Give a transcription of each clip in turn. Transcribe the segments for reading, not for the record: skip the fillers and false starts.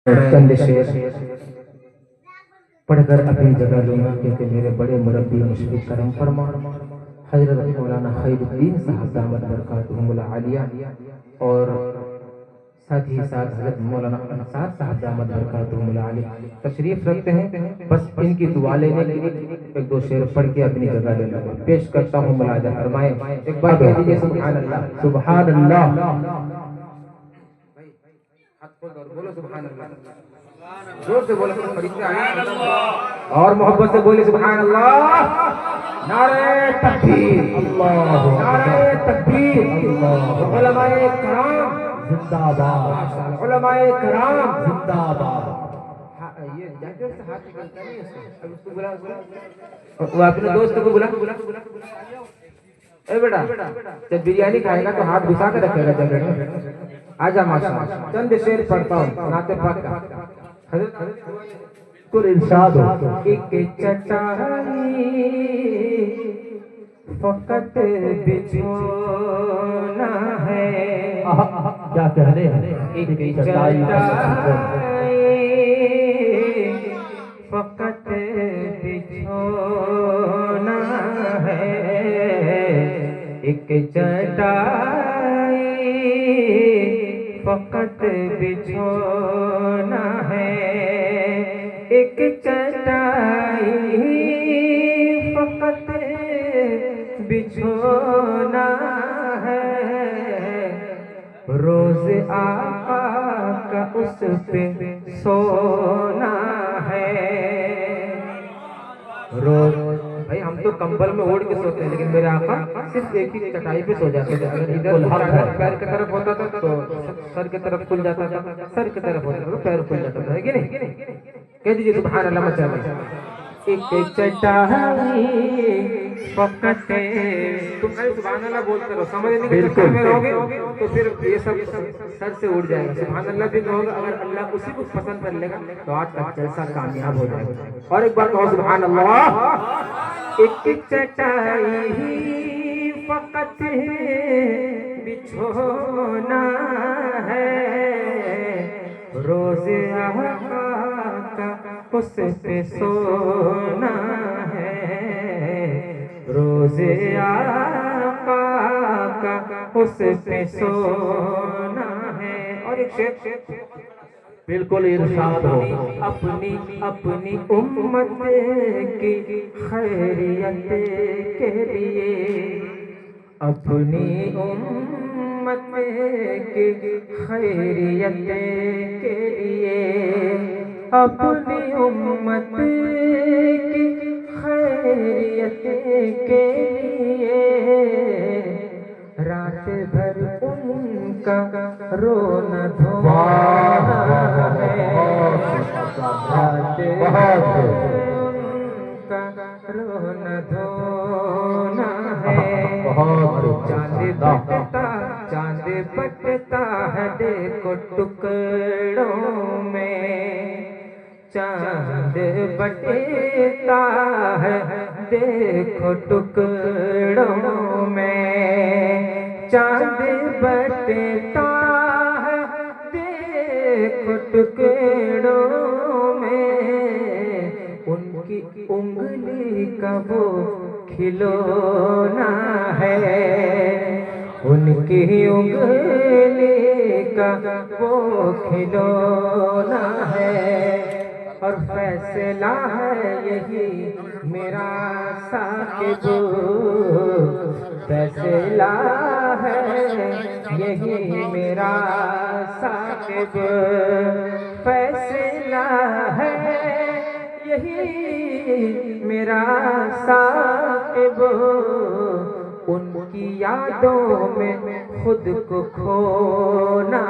میں چند شعر پڑھ کر اپنی جگہ لوں گا کیونکہ میرے بڑے مربی مشفق کرم فرما حضرت مولانا خیر الدین صاحب دامت برکاتہم العالیہ اور ساتھ ہی ساتھ حضرت مولانا انصار صاحب دامت برکاتہم العالیہ تشریف رکھتے ہیں. بس ان کی دعا لینے کے لیے ایک دو شعر پڑھ کے اپنی جگہ لے لوں گا. پیش کرتا ہوں ملاحظہ فرمائیں. ایک بار کہہ دیجیے سبحان اللہ سبحان اللہ. بولو سبحان اللہ. زور سے بولو اور محبت سے بولے سبحان اللہ. نعرہ تکبیر اللہ نعرہ تکبیر اللہ. علماء کرام زندہ باد علماء کرام زندہ باد. یہ جاتے سے ہاتھ نکلتا نہیں ہے اس کو بلا وہ اپنے دوست کو بلا اے بیٹا جب بریانی کھائے گا تو ہاتھ گھسا کے رکھے گا جگہ میں. آجا ماشاءاللہ چند شعر پڑھتا ہوں نعت پاک کا. حضرت کل ارشاد ہو ایک چٹائی فقط بچھونا ہے. کیا کہہ رہے ہیں؟ ایک چٹائی فقط بچھونا ہے. ایک چٹائی فقط بچھونا ہے. ایک چٹائی فقط بچھونا ہے. روز آقا کا اس پہ سونا ہے. روز بھائی ہم تو کمبل میں اوڑھ کے سوتے ہیں لیکن میرے آقا صرف ایک ہی چٹائی پہ سو جاتے تھے. اگر ادھر پیر کی طرف ہوتا تھا تو سر کی طرف کھل جاتا تھا, سر کی طرف ہوتا تھا پیر کھل جاتا تھا. ہے کہ نہیں؟ کہہ دیجیے سبحان اللہ مچا میں. ایک چٹائی فقط تم سبحان اللہ بولتے رہو, سمجھنے کے چکر میں رہو گے تو پھر یہ سب سر سے اڑ جائے گا. سبحان اللہ بھی کہو گا, اگر اللہ اسی کو پسند کر لے گا تو آج کا جلسہ کامیاب ہو جائے گا. اور ایک بار کہو سبحان اللہ. ایک چٹائی فقط بچھونا ہے. روز آقا کا اس پہ سونا ہے. روز آقا کا اس پہ سونا ہے. اور ایک شعر بالکل ارشاد ہو. اپنی اپنی امت کی خیریت کے لیے اپنی امت کی خیریت کے لیے اپنی امت کی خیریت کے لیے رات بھر ان کا رونا دھونا ہے. رات بھر ان کا رونا دھونا ہے. چاند بٹتا ہے دیکھو ٹکڑوں میں. چاند بٹتا ہے دیکھو ٹکڑوں میں. چاند بٹتا ہے دیکھو ٹکڑوں میں. ان کی انگلی کا وہ کھلونا ہے. ان کی انگلی کا وہ کھلونا ہے. اور فیصلہ ہے یہی میرا ثاقب. فیصلہ ہے یہی میرا ثاقب. فیصلہ ہے یہی میرا ثاقب. ان کی یادوں میں خود کو کھونا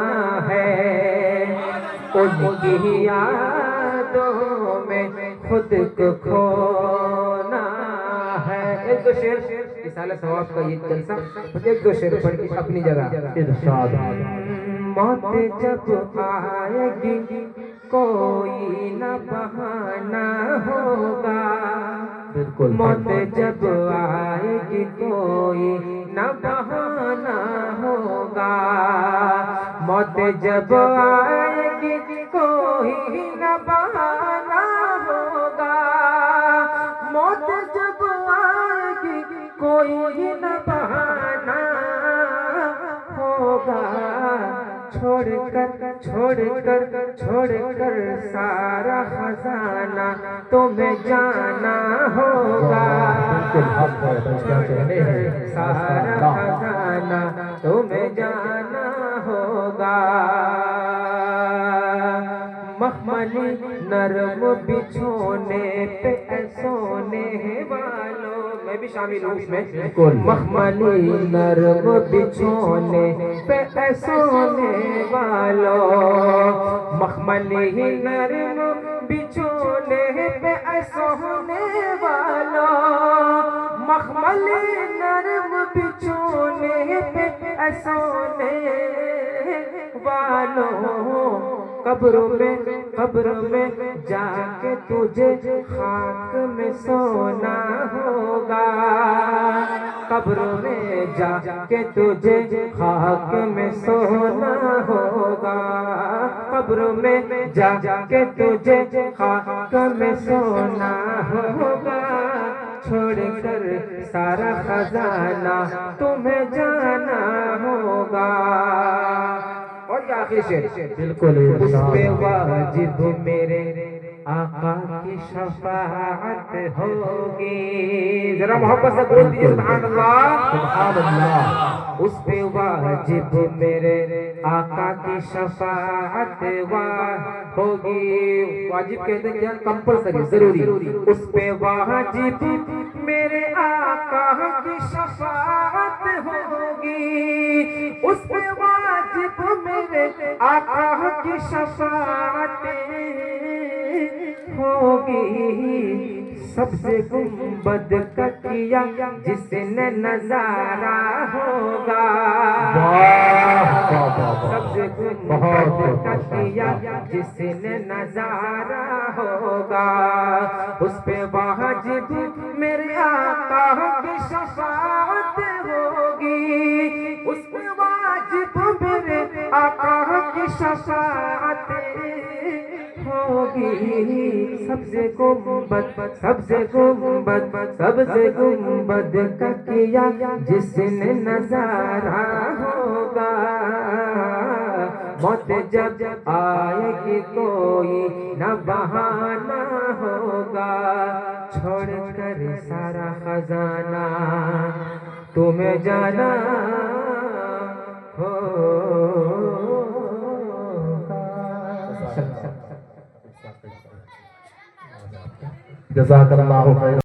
ہے. ان کی یادوں میں خود کو کھونا ہے. ایک دو شعر رسالہ ثواب کا یہ جلسہ, ایک دو شعر پڑھ کے اپنی جگہ ارشاد. موت جب آئے گی کوئی نہ بہانا ہوگا. بالکل موت جب آئے گی کوئی نہ بہانا ہوگا. موت جب آئے گی کوئی نہ بہانا ہوگا، موت جب آئے گی کوئی نہ بہانا ہوگا، چھوڑ کر سارا خزانہ تمہیں جانا ہوگا، سارا خزانہ تمہیں جانا ہوگا، مخملی نرم بچھونے پہ سونے والوں، میں بھی شامل ہوں اس میں، مخملی نرم بچھونے پہ سونے والوں، مخملی نرم بچھونے پہ سونے والوں، مخملی نرم بچھونے پہ سونے والوں، قبر میں جا کے تجھے خاک میں سونا ہوگا، قبر میں جا کے تجھے خاک میں سونا ہوگا، قبر میں جا کے تجھے خاک میں سونا ہوگا، چھوڑ کر سارا خزانہ تمہیں جانا ہوگا۔ اور یہ آخری شعر، بالکل اس پہ واجب میرے آقا کی شفاعت ہوگی، ذرا محبت سے بول دیجیے سبحان اللہ، سبحان اللہ، اس پہ واجب میرے آقا کی شفاعت ہوگی، واجب کہتے ہیں کیا؟ کمپلسری، ضروری، اس پہ واجب میرے آقا کی شفاعت ہوگی، اس پہ واجب میرے آقا کی شفاعت ہوگی، سبز گنبد کا کیا جس نے نظارہ ہوگا، سبز گنبد کا کیا جس نے نظارہ ہوگا، اس پہ واجب میرے آقا کی شفاعت ہوگی، اس پہ واجب میرے آقا کی شفاعت ہوگی، سبز گنبد کا کیا جس نے نظارہ ہوگا، موت جب آئے گی کوئی نہ بہانا ہوگا، چھوڑ کر سارا خزانہ تمہیں جانا ہوگا۔ جزاک اللہ خیر۔